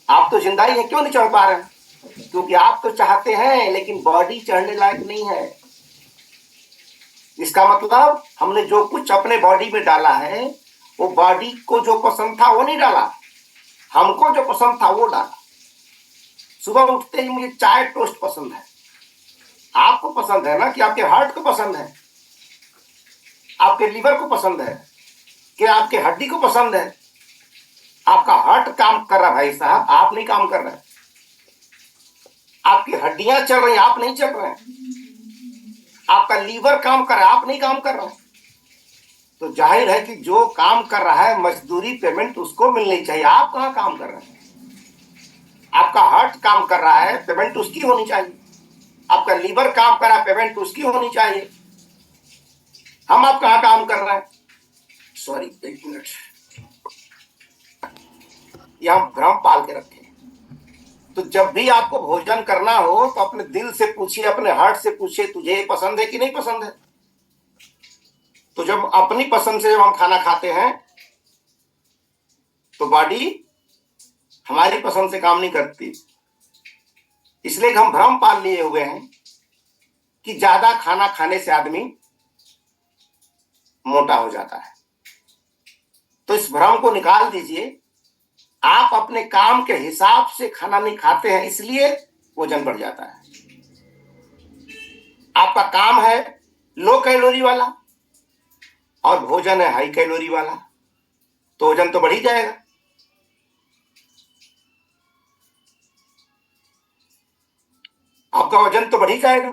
आप तो जिंदा ही है, क्यों नहीं चढ़ पा रहे हैं? क्योंकि आप तो चाहते हैं लेकिन बॉडी चढ़ने लायक नहीं है। इसका मतलब हमने जो कुछ अपने बॉडी में डाला है वो बॉडी को जो पसंद था वो नहीं डाला, हमको जो पसंद था वो डाला। सुबह उठते ही मुझे चाय टोस्ट पसंद है, आपको पसंद है ना? कि आपके हार्ट को पसंद है, आपके लीवर को पसंद है, कि आपके हड्डी को पसंद है? आपका हार्ट काम कर रहा भाई साहब, आप नहीं काम कर रहे। आपकी हड्डियां चल रही, आप नहीं चल रहे। आपका लीवर काम कर रहा है, आप नहीं काम कर रहे। तो जाहिर है कि जो काम कर रहा है मजदूरी पेमेंट उसको मिलनी चाहिए। आप कहां काम कर रहे हैं? आपका हार्ट काम कर रहा है, पेमेंट उसकी होनी चाहिए। आपका लीवर काम कर रहा है, पेमेंट उसकी होनी चाहिए। हम आप कहां काम कर रहे हैं? सॉरी, एक मिनट, ये हम भ्रम पाल के रखे। तो जब भी आपको भोजन करना हो तो अपने दिल से पूछिए, अपने हार्ट से पूछिए, तुझे ये पसंद है कि नहीं पसंद है? तो जब अपनी पसंद से जब हम खाना खाते हैं तो बॉडी हमारी पसंद से काम नहीं करती। इसलिए हम भ्रम पाल लिए हुए हैं कि ज्यादा खाना खाने से आदमी मोटा हो जाता है। तो इस भ्रम को निकाल दीजिए। आप अपने काम के हिसाब से खाना नहीं खाते हैं, इसलिए वजन बढ़ जाता है। आपका काम है लो कैलोरी वाला और भोजन है हाई कैलोरी वाला, तो वजन तो बढ़ ही जाएगा। आपका वजन तो बढ़ ही जाएगा।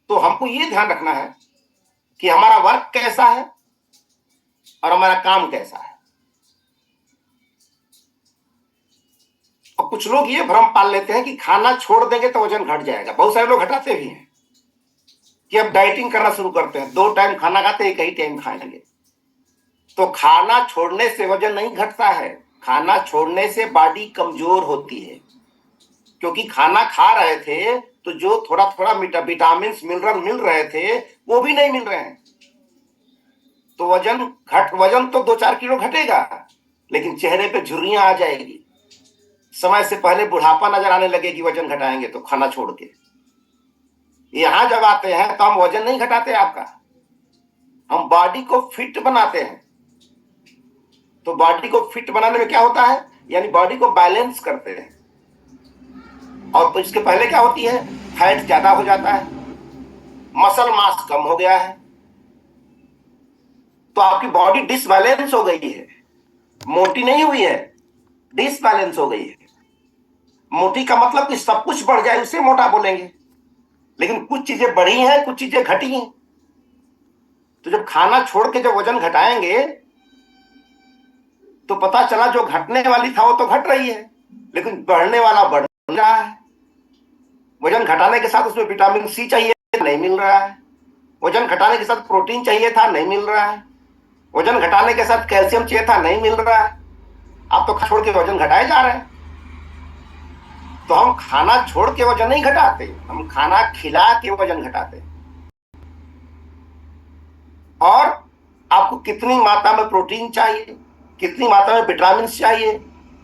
तो हमको ये ध्यान रखना है कि हमारा वर्क कैसा है और हमारा काम कैसा है। और कुछ लोग ये भ्रम पाल लेते हैं कि खाना छोड़ देंगे तो वजन घट जाएगा। बहुत सारे लोग घटाते भी हैं कि अब डाइटिंग करना शुरू करते हैं, 2 टाइम खाना खाते, एक ही टाइम खाएंगे। तो खाना छोड़ने से वजन नहीं घटता है, खाना छोड़ने से बॉडी कमजोर होती है। क्योंकि खाना खा रहे थे तो जो थोड़ा थोड़ा विटामिन मिनरल मिल रहे थे वो भी नहीं मिल रहे हैं। तो वजन तो 2-4 किलो घटेगा, लेकिन चेहरे पे झुर्रियां आ जाएगी। समय से पहले बुढ़ापा नजर आने लगेगी वजन घटाएंगे तो, खाना छोड़ के। यहां जब आते हैं तो हम वजन नहीं घटाते आपका, हम बॉडी को फिट बनाते हैं। तो बॉडी को फिट बनाने में क्या होता है, यानी बॉडी को बैलेंस करते हैं। और तो इसके पहले क्या होती है, फैट ज्यादा हो जाता है, मसल मास कम हो गया है, तो आपकी बॉडी डिसबैलेंस हो गई है। मोटी नहीं हुई है, डिसबैलेंस हो गई है। मोटी का मतलब कि सब कुछ बढ़ जाए उसे मोटा बोलेंगे, लेकिन कुछ चीजें बढ़ी हैं, कुछ चीजें घटी हैं। तो जब खाना छोड़ के जब वजन घटाएंगे तो पता चला जो घटने वाली था वो तो घट रही है, लेकिन बढ़ने वाला बढ़ रहा है। वजन घटाने के साथ उसमें विटामिन सी चाहिए, नहीं मिल रहा है। वजन घटाने के साथ प्रोटीन चाहिए था, नहीं मिल रहा है। वजन घटाने के साथ कैल्शियम चाहिए था, नहीं मिल रहा है। आप तो छोड़ के वजन घटाए जा रहे हैं। तो हम खाना छोड़ के वजन नहीं घटाते, हम खाना खिला के वजन घटाते। और आपको कितनी मात्रा में प्रोटीन चाहिए, कितनी मात्रा में विटामिन चाहिए,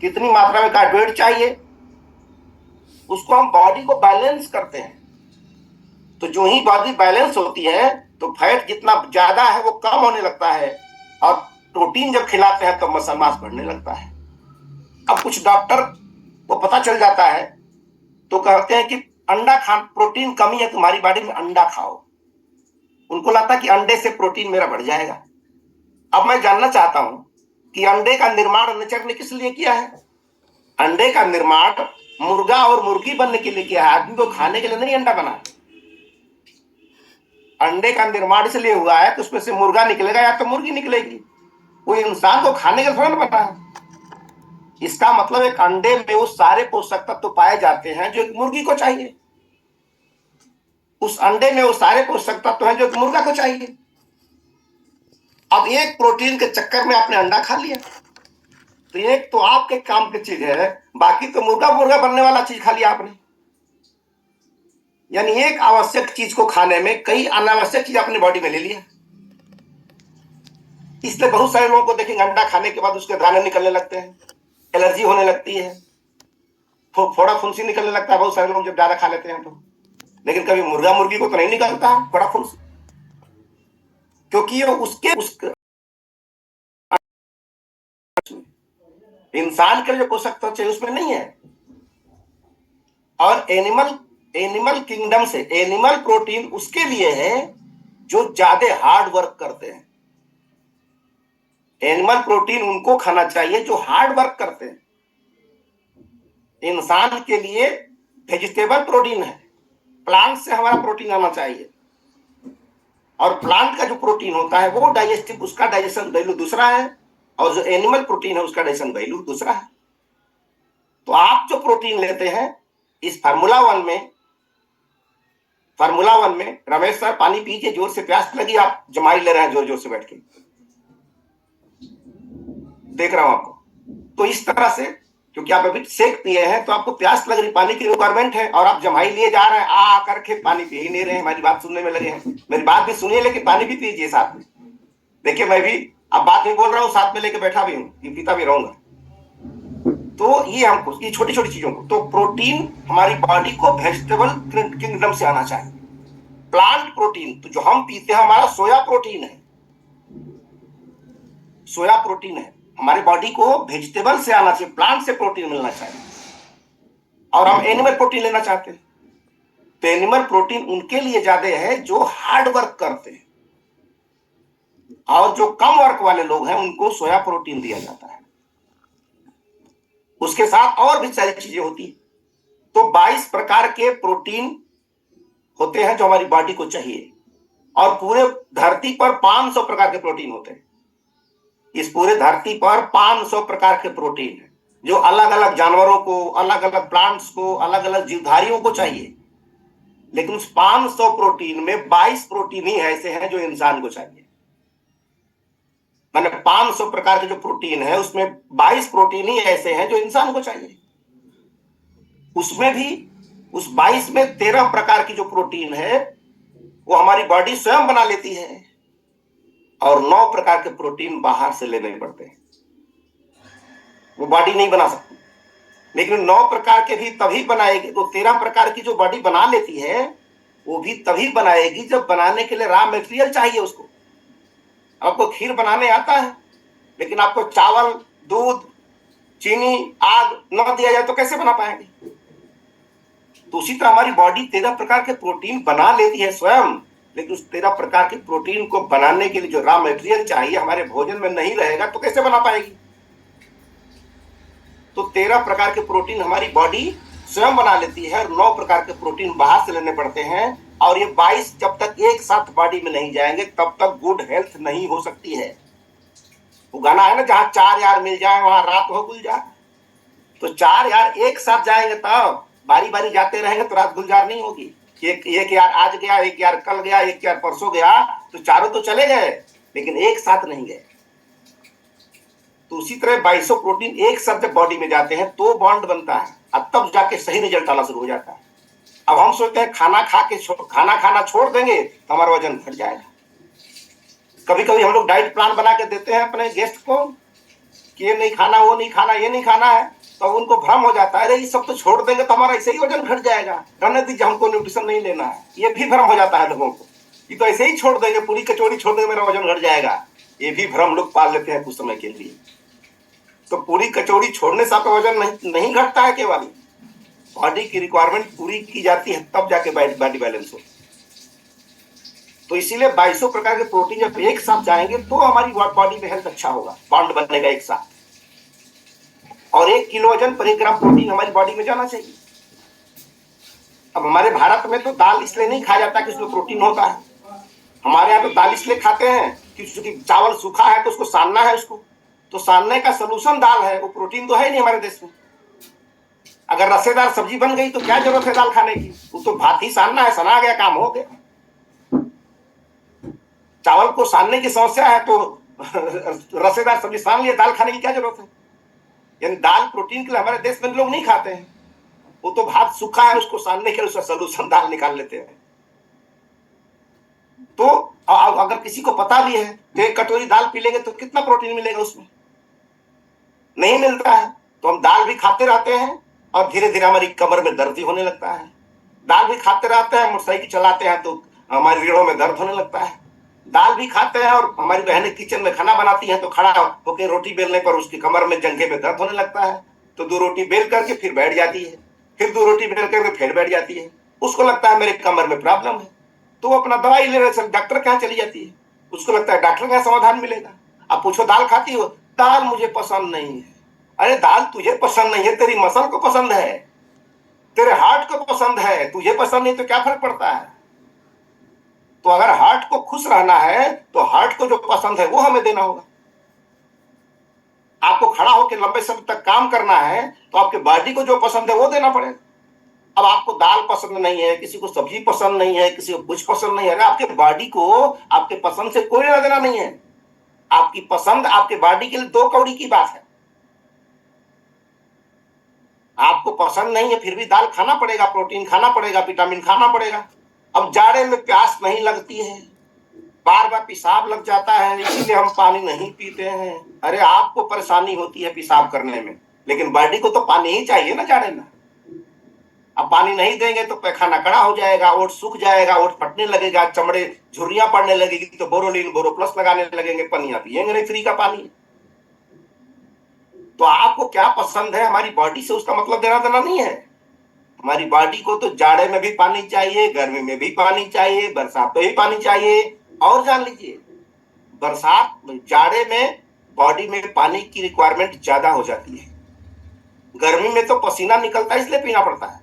कितनी मात्रा में कार्बोहाइड्रेट चाहिए, उसको हम बॉडी को बैलेंस करते हैं। तो जो ही बॉडी बैलेंस होती है तो फैट जितना ज्यादा है वो कम होने लगता है, और प्रोटीन जब खिलाते हैं तो मसल मास बढ़ने लगता है। अब कुछ डॉक्टर को पता चल जाता है तो कहते हैं कि अंडा खा, प्रोटीन कमी है तुम्हारी बॉडी में, अंडा खाओ। उनको लगता है कि अंडे से प्रोटीन मेरा बढ़ जाएगा। अब मैं जानना चाहता हूं कि अंडे का निर्माण नेचर ने किस लिए किया है? अंडे का निर्माण मुर्गा और मुर्गी बनने के लिए किया है, आदमी को खाने के लिए नहीं अंडा बना। अंडे का निर्माण इसलिए हुआ है कि उसमें से मुर्गा निकलेगा या तो मुर्गी निकलेगी, कोई इंसान को खाने के लिए थोड़ा ना बना है। इसका मतलब एक अंडे में वो सारे पोषक तत्व तो पाए जाते हैं जो एक मुर्गी को चाहिए, उस अंडे में वो सारे पोषक तत्व तो हैं जो एक मुर्गा को चाहिए। अब एक प्रोटीन के चक्कर में आपने अंडा खा लिया, तो एक तो आपके काम की चीज है, बाकी तो मुर्गा मुर्गा बनने वाला चीज खा लिया आपने। यानी एक आवश्यक चीज को खाने में कई अनावश्यक चीज अपनी बॉडी में ले लिया। इसलिए बहुत सारे लोगों को देखेंगे अंडा खाने के बाद उसके दाने निकलने लगते हैं, एलर्जी होने लगती है, फोड़ा फुंसी निकलने लगता है बहुत सारे लोग जब ज्यादा खा लेते हैं तो। लेकिन कभी मुर्गा मुर्गी को तो नहीं निकलता है फोड़ा फुंसी, क्योंकि ये उसके इंसान के जो पोषक तत्व चाहिए उसमें नहीं है। और एनिमल किंगडम से एनिमल प्रोटीन उसके लिए है जो ज्यादा हार्ड वर्क करते हैं। एनिमल प्रोटीन उनको खाना चाहिए जो हार्ड वर्क करते हैं। इंसान के लिए वेजिटेबल प्रोटीन है, प्लांट से हमारा प्रोटीन आना चाहिए। और प्लांट का जो प्रोटीन होता है वो डाइजेस्टिव, उसका डाइजेशन वैल्यू दूसरा है, और जो एनिमल प्रोटीन है उसका डाइजेशन वैल्यू दूसरा है। तो आप जो प्रोटीन लेते हैं इस फार्मूला 1 में रमेश सर पानी पीजिए, जोर से प्यास लगी, आप जमाई ले रहे हैं जोर जोर से बैठ के, देख रहा हूं आपको। तो इस तरह से, क्योंकि आप अभी सेक पिए हैं तो आपको प्यास लग रही, पानी की रिक्वायरमेंट है, और आप जमाई लिए जा रहे हैं, आ करके पानी पी ही नहीं रहे हैं, हमारी बात सुनने में लगे हैं। मेरी बात भी सुनिए लेकिन पानी भी पीजिए साथ में। देखिए मैं भी अब बात नहीं बोल रहा हूँ, साथ में लेके बैठा भी हूँ, ये पीता भी रहूंगा। तो ये हमको ये छोटी छोटी चीजों को, तो प्रोटीन हमारी बॉडी को वेजिटेबल किंगडम से आना चाहिए। प्लांट प्रोटीन तो जो हम पीते हैं हमारा सोया प्रोटीन है, सोया प्रोटीन है। हमारी बॉडी को वेजिटेबल से आना चाहिए, प्लांट से प्रोटीन मिलना चाहिए। और हम एनिमल प्रोटीन लेना चाहते हैं तो एनिमल प्रोटीन उनके लिए ज्यादा है जो हार्ड वर्क करते हैं, और जो कम वर्क वाले लोग हैं उनको सोया प्रोटीन दिया जाता है। उसके साथ और भी सारी चीजें होती है। तो 22 प्रकार के प्रोटीन होते हैं जो हमारी बॉडी को चाहिए, और पूरे धरती पर 500 प्रकार के प्रोटीन होते हैं। इस पूरे धरती पर 500 प्रकार के प्रोटीन है जो अलग अलग जानवरों को, अलग अलग प्लांट्स को, अलग अलग जीवधारियों को चाहिए। लेकिन उस 500 प्रोटीन में 22 प्रोटीन ही ऐसे हैं जो इंसान को चाहिए। मैंने 500 प्रकार के जो प्रोटीन है उसमें 22 प्रोटीन ही ऐसे हैं जो इंसान को चाहिए। उसमें भी उस 22 में 13 प्रकार की जो प्रोटीन है वो हमारी बॉडी स्वयं बना लेती है, और 9 प्रकार के प्रोटीन बाहर से लेने पड़ते हैं, वो बॉडी नहीं बना सकती। लेकिन 9 प्रकार के भी तभी बनाएगी, तो 13 प्रकार की जो बॉडी बना लेती है वो भी तभी बनाएगी जब बनाने के लिए रॉ मटेरियल चाहिए उसको। आपको खीर बनाने आता है, लेकिन आपको चावल, दूध, चीनी, आग न दिया जाए तो कैसे बना पाएंगे? तो उसी तरह हमारी बॉडी 13 प्रकार के प्रोटीन बना लेती है स्वयं, लेकिन उस 13 प्रकार के प्रोटीन को बनाने के लिए जो रॉ मटेरियल चाहिए हमारे भोजन में नहीं रहेगा तो कैसे बना पाएगी? तो 13 प्रकार के प्रोटीन हमारी बॉडी स्वयं बना लेती है, और 9 प्रकार के प्रोटीन बाहर से लेने पड़ते हैं। और ये 22 जब तक एक साथ बॉडी में नहीं जाएंगे तब तक गुड हेल्थ नहीं हो सकती है। वो गाना है ना, जहां 4 यार मिल जाए वहां रात हो गुलजार। तो 4 यार एक साथ जाएंगे तब, बारी बारी जाते रहेंगे तो रात गुलजार नहीं होगी। एक यार आज गया, एक यार कल गया, एक यार परसों गया, तो चारों तो चले गए लेकिन एक साथ नहीं गए। तो उसी तरह 22 प्रोटीन एक साथ जब बॉडी में जाते हैं तो बॉन्ड बनता है, अब तब जाके सही रिजल्ट आना शुरू हो जाता है। अब हम सोचते हैं खाना खाना छोड़ देंगे तो हमारा वजन घट जाएगा। कभी कभी हम लोग डाइट प्लान बना के देते हैं अपने गेस्ट को कि ये नहीं खाना, वो नहीं खाना, ये नहीं खाना है, तो उनको भ्रम हो जाता है, अरे ये सब तो छोड़ देंगे तो हमारा ऐसे ही वजन घट जाएगा, रहने दीजिए, हमको न्यूट्रिशन नहीं लेना है। ये भी भ्रम हो जाता है लोगों को, ये तो ऐसे ही छोड़ देंगे, पूरी कचौड़ी छोड़ देंगे मेरा वजन घट जाएगा। ये भी भ्रम लोग पाल लेते हैं कुछ समय के लिए। तो पूरी कचौड़ी छोड़ने से आपका वजन नहीं घटता है, केवल बॉडी की रिक्वायरमेंट पूरी की जाती है तब जाके बॉडी बैलेंस हो। तो इसीलिए 22 प्रकार के प्रोटीन जब एक साथ जाएंगे तो हमारी बॉडी में हेल्थ अच्छा होगा, बॉन्ड बनेगा एक साथ। और 1 किलो वजन पर 1 ग्राम प्रोटीन हमारी बॉडी में जाना चाहिए। अब हमारे भारत में तो दाल इसलिए नहीं खाया जाता कि उसमें प्रोटीन होता है। हमारे यहाँ तो दाल इसलिए खाते हैं कि चावल सूखा है तो उसको सानना है, उसको तो सानने का सोल्यूशन दाल है, वो प्रोटीन तो है नहीं हमारे देश में। अगर रसेदार सब्जी बन गई तो क्या जरूरत है दाल खाने की, वो तो भात ही सानना है, सना गया, काम हो गया। चावल को सानने की समस्या है तो रसेदार सब्जी सान लिया, दाल खाने की क्या जरूरत है? यानी दाल प्रोटीन के लिए हमारे देश में लोग नहीं खाते हैं, वो तो भात सूखा है, उसको सानने के लिए उसका सोल्यूशन दाल निकाल लेते हैं। तो अगर किसी को पता भी है तो 1 कटोरी दाल पी लेंगे तो कितना प्रोटीन मिलेगा उसमें? नहीं मिलता है। तो हम दाल भी खाते रहते हैं और धीरे धीरे हमारी कमर में दर्द ही होने लगता है। दाल भी खाते रहते हैं, मोटरसाइकिल चलाते हैं तो हमारी रीढ़ों में दर्द होने लगता है। दाल भी खाते हैं और हमारी बहनें किचन में खाना बनाती हैं तो खड़ा होकर रोटी बेलने पर उसकी कमर में, जंघे में दर्द होने लगता है। तो 2 रोटी बेल करके फिर बैठ जाती है, फिर 2 रोटी बेल करके फिर बैठ जाती है। उसको लगता है मेरे कमर में प्रॉब्लम है, तो वो अपना दवाई ले रहे डॉक्टर के यहाँ चली जाती है। उसको लगता है डॉक्टर का समाधान मिलेगा। अब पूछो दाल खाती हो? दाल मुझे पसंद नहीं है। अरे दाल तुझे पसंद नहीं है, तेरी मसल को पसंद है, तेरे हार्ट को पसंद है, तुझे पसंद नहीं तो क्या फर्क पड़ता है? तो अगर हार्ट को खुश रहना है तो हार्ट को जो पसंद है वो हमें देना होगा। आपको खड़ा होकर लंबे समय तक काम करना है तो आपके बॉडी को जो पसंद है वो देना पड़ेगा। अब आपको दाल पसंद नहीं है, किसी को सब्जी पसंद नहीं है, किसी को कुछ पसंद नहीं है, अरे आपके बॉडी को आपके पसंद से कोई लेना देना नहीं है। आपकी पसंद आपके बॉडी के लिए 2 कौड़ी की बात है। आपको पसंद नहीं है फिर भी दाल खाना पड़ेगा, प्रोटीन खाना पड़ेगा, विटामिन खाना पड़ेगा। अब जाड़े में प्यास नहीं लगती है, बार बार पेशाब लग जाता है, इसीलिए हम पानी नहीं पीते हैं। अरे आपको परेशानी होती है पेशाब करने में, लेकिन बॉडी को तो पानी ही चाहिए ना जाड़े में। अब पानी नहीं देंगे तो पैखाना कड़ा हो जाएगा, ओट सूख जाएगा, ओट फटने लगेगा, चमड़े झुर्रियां पड़ने लगेगी, तो बोरोलिन बोरोप्लस लगाने लगेंगे, पनिया पियेंगे नहीं फ्री का पानी। तो आपको क्या पसंद है हमारी बॉडी से उसका मतलब देना देना नहीं है। हमारी बॉडी को तो जाड़े में भी पानी चाहिए, गर्मी में भी पानी चाहिए, बरसात में भी पानी चाहिए। और जान लीजिए, बरसात जाड़े में बॉडी में पानी की रिक्वायरमेंट ज्यादा हो जाती है। गर्मी में तो पसीना निकलता है इसलिए पीना पड़ता है,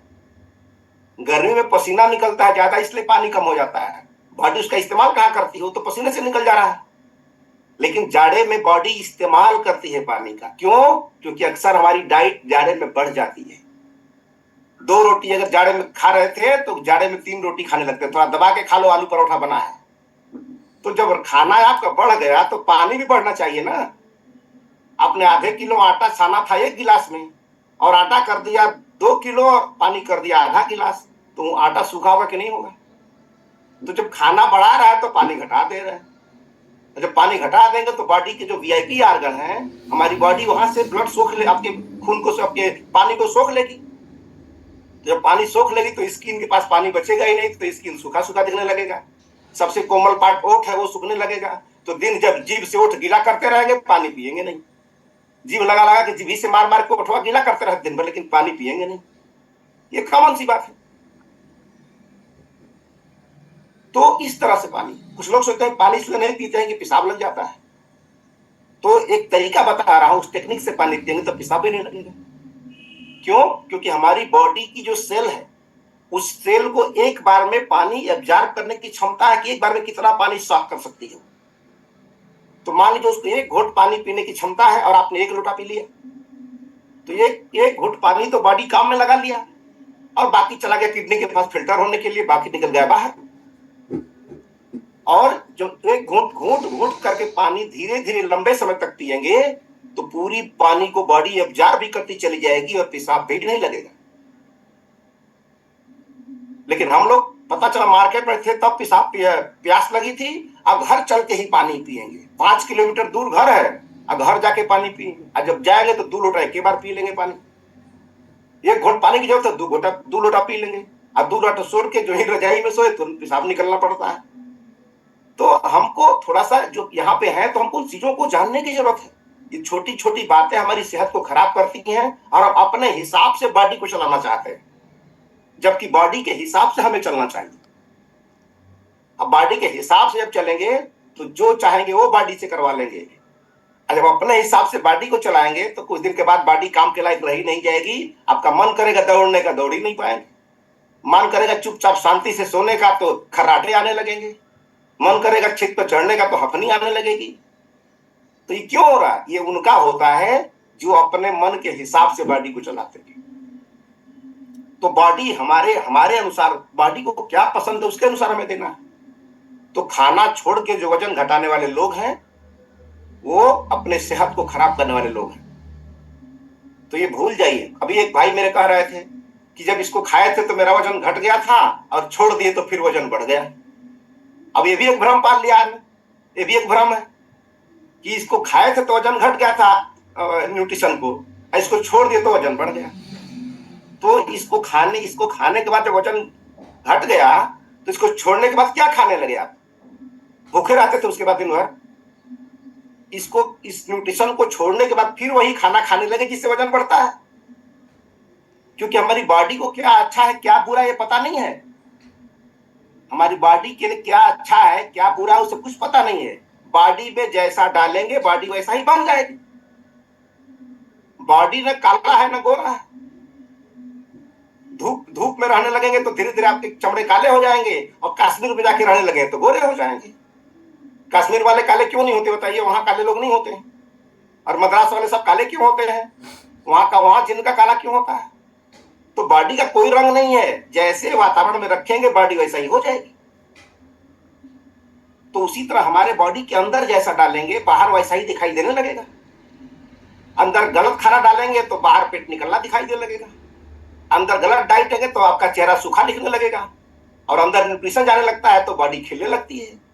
गर्मी में पसीना निकलता है ज्यादा इसलिए पानी कम हो जाता है। बॉडी उसका इस्तेमाल कहाँ करती है? वो तो पसीने से निकल जा रहा है। लेकिन जाड़े में बॉडी इस्तेमाल करती है पानी का। क्यों? क्योंकि अक्सर हमारी डाइट जाड़े में बढ़ जाती है। 2 रोटी अगर जाड़े में खा रहे थे तो जाड़े में 3 रोटी खाने लगते, थोड़ा दबा के खा लो, आलू परोठा बना है। तो जब खाना आपका बढ़ गया तो पानी भी बढ़ना चाहिए ना। आपने आधे किलो आटा छाना था 1 गिलास में, और आटा कर दिया 2 किलो और पानी कर दिया आधा गिलास, तो आटा सूखा होगा कि नहीं होगा? तो जब खाना बढ़ा रहा है तो पानी घटा दे रहा है। जब पानी घटा देंगे तो बॉडी के जो वीआईपी ऑर्गन है, हमारी बॉडी वहां से ब्लड सोख ले, आपके खून को, आपके पानी को सोख लेगी। तो जब पानी सोख लेगी तो स्किन के पास पानी बचेगा ही नहीं, तो स्किन सूखा सूखा दिखने लगेगा। सबसे कोमल पार्ट ओठ है वो सूखने लगेगा। तो दिन जब जीभ से ओठ गीला करते रहेंगे पानी पिएंगे नहीं। जीभ लगा लगा के जीभी से मार मार के ओठवा गीला करते रहते दिन भर, लेकिन पानी पिएंगे नहीं। ये कॉमन सी बात है। तो इस तरह से पानी, कुछ लोग सोचते हैं पानी इसलिए नहीं पीते हैं कि पेशाब लग जाता है। तो एक तरीका बता रहा हूं, उस टेक्निक से पानी पिएंगे तो पेशाब भी नहीं लगेगा। क्यों? क्योंकि हमारी बॉडी की जो सेल है, उस सेल को एक बार में पानी एब्जॉर्ब करने की क्षमता है कि एक बार में कितना पानी साफ कर सकती है। तो मान लीजिए उसको 1 घोट पानी पीने की क्षमता है और आपने 1 लोटा पी लिया, तो एक घोट पानी तो बॉडी काम में लगा लिया और बाकी चला गया किडनी के पास फिल्टर होने के लिए, बाकी निकल गया बाहर। और जब 1 घूंट घूंट घूंट करके पानी धीरे धीरे लंबे समय तक पिएंगे तो पूरी पानी को बॉडी एब्जॉर्ब भी करती चली जाएगी और पेशाब भी नहीं लगेगा। लेकिन हम लोग, पता चला मार्केट में थे तब पेशाब प्यास लगी थी, अब घर चल के ही पानी पिएंगे। 5 किलोमीटर दूर घर है, अब घर जाके पानी पिएंगे, और जब जाएंगे तो 2 लोटा एक ही बार पी लेंगे पानी। 1 घोट पानी की जरूरत है, 2 लोटा पी लेंगे, और 2 लोटा सोड़ के जो ही रजाई में सोए तो पेशाब निकलना पड़ता है। तो हमको थोड़ा सा जो यहाँ पे है, तो हमको उन चीजों को जानने की जरूरत है। ये छोटी छोटी बातें हमारी सेहत को खराब करती हैं और हम अपने हिसाब से बॉडी को चलाना चाहते हैं, जबकि बॉडी के हिसाब से हमें चलना चाहिए। अब बॉडी के हिसाब से जब चलेंगे तो जो चाहेंगे वो बॉडी से करवा लेंगे, और जब अपने हिसाब से बॉडी को चलाएंगे तो कुछ दिन के बाद बॉडी काम के लायक रही नहीं जाएगी। आपका मन करेगा दौड़ने का, दौड़ ही नहीं पाएंगे। मन करेगा चुपचाप शांति से सोने का, तो खर्राटे आने लगेंगे। मन करेगा छत पर चढ़ने का तो हफनी आने लगेगी। तो ये क्यों हो रहा है? ये उनका होता है जो अपने मन के हिसाब से बॉडी को चलाते हैं। तो बॉडी हमारे अनुसार, बॉडी को क्या पसंद है उसके अनुसार हमें देना है। तो खाना छोड़ के जो वजन घटाने वाले लोग हैं वो अपने सेहत को खराब करने वाले लोग हैं। तो ये भूल जाइए। अभी एक भाई मेरे कह रहे थे कि जब इसको खाए थे तो मेरा वजन घट गया था और छोड़ दिए तो फिर वजन बढ़ गया। अब ये भी एक भ्रम पाल लिया है, ये भी एक भ्रम है कि इसको खाए थे तो वजन घट गया था न्यूट्रिशन को, इसको छोड़ दिए तो वजन बढ़ गया। तो इसको खाने के बाद जब वजन घट गया तो इसको छोड़ने के बाद क्या खाने लगे आप? भूखे रहते थे उसके बाद दिन भर। इस न्यूट्रिशन को छोड़ने के बाद फिर वही खाना खाने लगे जिससे वजन बढ़ता है, क्योंकि हमारी बॉडी को क्या अच्छा है क्या बुरा ये पता नहीं है। हमारी बॉडी के लिए क्या अच्छा है क्या बुरा है उसे कुछ पता नहीं है। बॉडी में जैसा डालेंगे बॉडी वैसा ही बन जाएगी। बॉडी न काला है न गोरा है। धूप में रहने लगेंगे तो धीरे धीरे आपके चमड़े काले हो जाएंगे, और कश्मीर में जाके रहने लगे तो गोरे हो जाएंगे। कश्मीर वाले काले क्यों नहीं होते बताइए? वहां काले लोग नहीं होते हैं। और मद्रास वाले सब काले क्यों होते हैं? वहां जिनका काला क्यों होता है? तो बॉडी का कोई रंग नहीं है, जैसे वातावरण में रखेंगे बॉडी वैसा ही हो जाएगी। तो उसी तरह हमारे बॉडी के अंदर जैसा डालेंगे बाहर वैसा ही दिखाई देने लगेगा। अंदर गलत खाना डालेंगे तो बाहर पेट निकलना दिखाई देने लगेगा। अंदर गलत डाइट है तो आपका चेहरा सूखा दिखने लगेगा, और अंदर न्यूट्रिशन जाने लगता है तो बॉडी खिलने लगती है।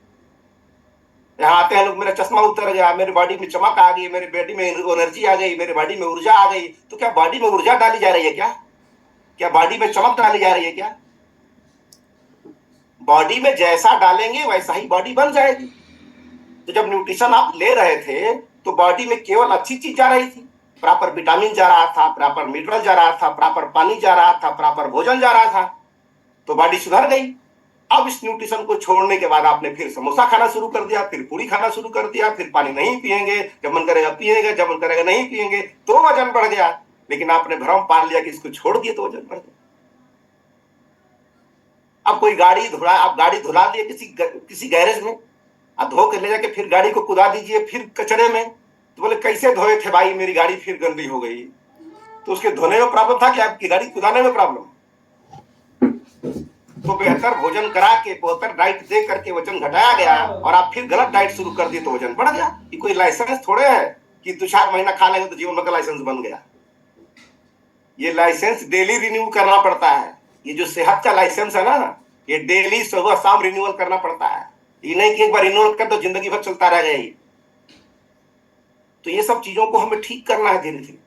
यहाँ आते हैं लोग, मेरा चश्मा उतर गया, मेरी बॉडी में चमक आ गई, मेरी बॉडी में एनर्जी आ गई, मेरी बॉडी में ऊर्जा आ गई। तो क्या बॉडी में ऊर्जा डाली जा रही है क्या बॉडी में चमक डाली जा रही है क्या? बॉडी में जैसा डालेंगे वैसा ही बॉडी बन जाएगी। तो जब न्यूट्रिशन आप ले रहे थे तो बॉडी में केवल अच्छी चीज जा रही थी, प्रॉपर विटामिन जा रहा था, प्रॉपर मिनरल जा रहा था, प्रॉपर पानी जा रहा था, प्रॉपर भोजन जा रहा था, तो बॉडी सुधर गई। अब इस न्यूट्रिशन को छोड़ने के बाद आपने फिर समोसा खाना शुरू कर दिया, फिर पूरी खाना शुरू कर दिया, फिर पानी नहीं पिएंगे, जब मन करेगा पिएंगे, जब मन करेगा नहीं पिएंगे, तो वजन बढ़ गया। लेकिन आपने भ्रम पाल लिया कि इसको छोड़ दिए तो वजन बढ़ गया। अब कोई आप गाड़ी धुला दिए किसी गैरेज में, आप धो के ले जाके फिर गाड़ी को कुदा दीजिए फिर कचरे में, तो बोले कैसे धोए थे भाई, मेरी गाड़ी फिर गंदी हो गई। तो उसके धोने में प्रॉब्लम था कि आपकी गाड़ी कुदाने में प्रॉब्लम? तो बेहतर भोजन करा के बेहतर डाइट दे करके वजन घटाया गया, और आप फिर गलत डाइट शुरू कर दिए तो वजन बढ़ गया। ये कोई लाइसेंस थोड़े है कि 2-4 महीना खा लेंगे तो जीवन भर का लाइसेंस बन गया। ये लाइसेंस डेली रिन्यू करना पड़ता है। ये जो सेहत का लाइसेंस है ना, ये डेली सुबह शाम रिन्यूअल करना पड़ता है। ये नहीं कि एक बार रिन्यूअल कर तो जिंदगी भर चलता रह गया। तो ये सब चीजों को हमें ठीक करना है धीरे धीरे।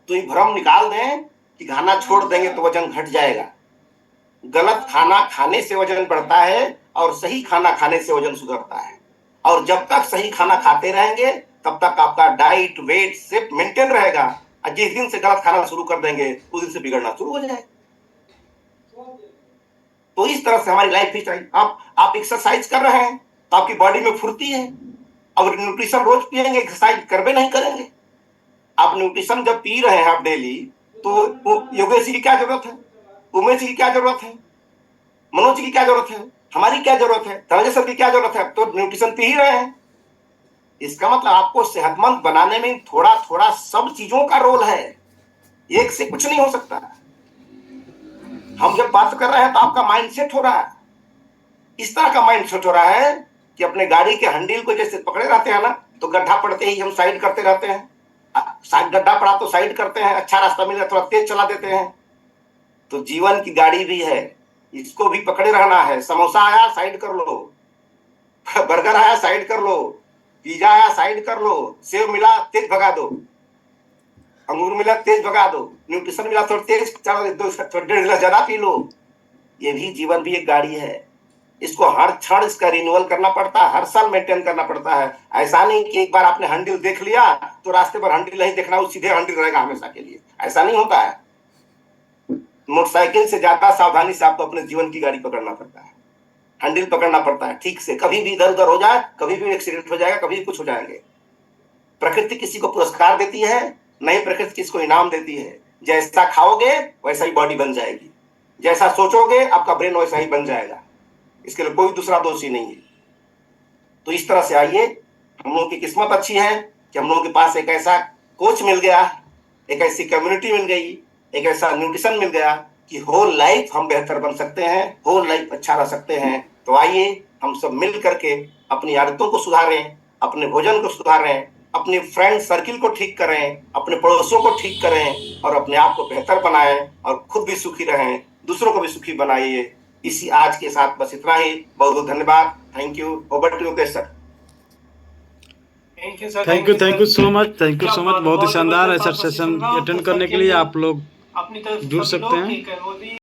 तो ये भ्रम निकाल दें कि खाना छोड़ देंगे तो वजन घट जाएगा। गलत खाना खाने से वजन बढ़ता है और सही खाना खाने से वजन सुधरता है। और जब तक सही खाना खाते रहेंगे तब तक आपका डाइट वेट शेप मेंटेन रहेगा। और जिस दिन से गलत खाना शुरू कर देंगे उस दिन से बिगड़ना शुरू हो जाएगा। तो इस तरह से हमारी लाइफ स्टाइल, आप एक्सरसाइज कर रहे हैं तो आपकी बॉडी में फुर्ती है। अब न्यूट्रिशन रोज पिएंगे, एक्सरसाइज करबे नहीं करेंगे। आप न्यूट्रिशन जब पी रहे हैं आप डेली, तो योगेश जी की क्या जरूरत है, उमेश जी की क्या जरूरत है, मनोज जी की क्या जरूरत है, हमारी क्या जरूरत है, धनंजय सर की क्या जरूरत है? तो न्यूट्रिशन पी ही रहे हैं। इसका मतलब आपको सेहतमंद बनाने में थोड़ा थोड़ा सब चीजों का रोल है, एक से कुछ नहीं हो सकता। हम जब बात कर रहे हैं तो आपका माइंडसेट हो रहा है, इस तरह का माइंडसेट हो रहा है कि अपने गाड़ी के हैंडल को जैसे पकड़े रहते हैं ना, तो गड्ढा पड़ते ही हम साइड करते रहते हैं। साइड गड्ढा पड़ा तो साइड करते हैं, अच्छा रास्ता मिला थोड़ा तेज चला देते हैं। तो जीवन की गाड़ी भी है, इसको भी पकड़े रहना है। समोसा आया साइड कर लो, बर्गर आया साइड कर लो, पिज्जा आया साइड कर लो, सेव मिला तेज भगा दो, अंगूर मिला तेज भगा दो, न्यूट्रिशन मिला थोड़ा तेज चला दो, 1.5 गिलास ज्यादा पी लो। ये भी जीवन भी एक गाड़ी है, इसको हर क्षण इसका रिन्यूअल करना पड़ता है, हर साल मेंटेन करना पड़ता है। ऐसा नहीं कि एक बार आपने हैंडल देख लिया तो रास्ते पर हैंडल नहीं देखना, वो सीधे हैंडल रहेगा हमेशा के लिए, ऐसा नहीं होता है। मोटरसाइकिल से ज्यादा सावधानी से आपको अपने जीवन की गाड़ी पकड़ना पड़ता है, हैंडल पकड़ना पड़ता है ठीक से। कभी भी इधर उधर हो जाए, कभी भी एक्सीडेंट हो जाएगा, कभी भी कुछ हो जाएंगे। प्रकृति किसी को पुरस्कार देती है, नहीं प्रकृति किसी को इनाम देती है। जैसा खाओगे वैसा ही बॉडी बन जाएगी, जैसा सोचोगे आपका ब्रेन वैसा ही बन जाएगा। इसके लिए कोई दूसरा दोषी नहीं है। तो इस तरह से आइए, हम लोगों की किस्मत अच्छी है कि हम लोगों के पास एक ऐसा कोच मिल गया, एक ऐसी कम्युनिटी मिल गई, एक ऐसा न्यूट्रिशन मिल गया कि होल लाइफ हम बेहतर बन सकते हैं, होल लाइफ अच्छा रह सकते हैं। तो आइए हम सब मिल करके अपनी आदतों को सुधारें, अपने भोजन को सुधारें, अपने फ्रेंड सर्किल को ठीक करें, अपने पड़ोसियों को ठीक करें, और अपने आप को बेहतर बनाएं, और खुद भी सुखी रहें, दूसरों को भी सुखी बनाइए। इसी आज के साथ बस इतना ही। बहुत बहुत धन्यवाद। Thank you. Over to you sir. Thank you sir, thank you so much, thank you so much. बहुत ही शानदार है सर बहुत सेशन शुक्रिया। अटेंड करने के लिए। आप लोग अपनी तरफ से जुड़ सभी सकते लोग हैं। ठीक है वो भी